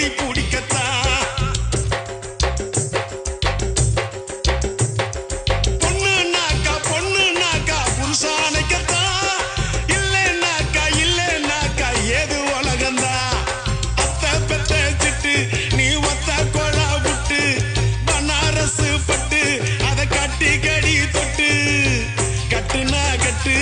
PT பிடிக்கத்தான் பொண்ணுனாக்கா புருஷானைக்கத்தான் இல்லைனாக்கா ஏது உலகந்தான் அத்தை பெத்த சிட்டு நீ ஒத்த கொழா விட்டு பனாரசு பட்டு அதை கட்டி கடி தொட்டு கட்டுனா கட்டு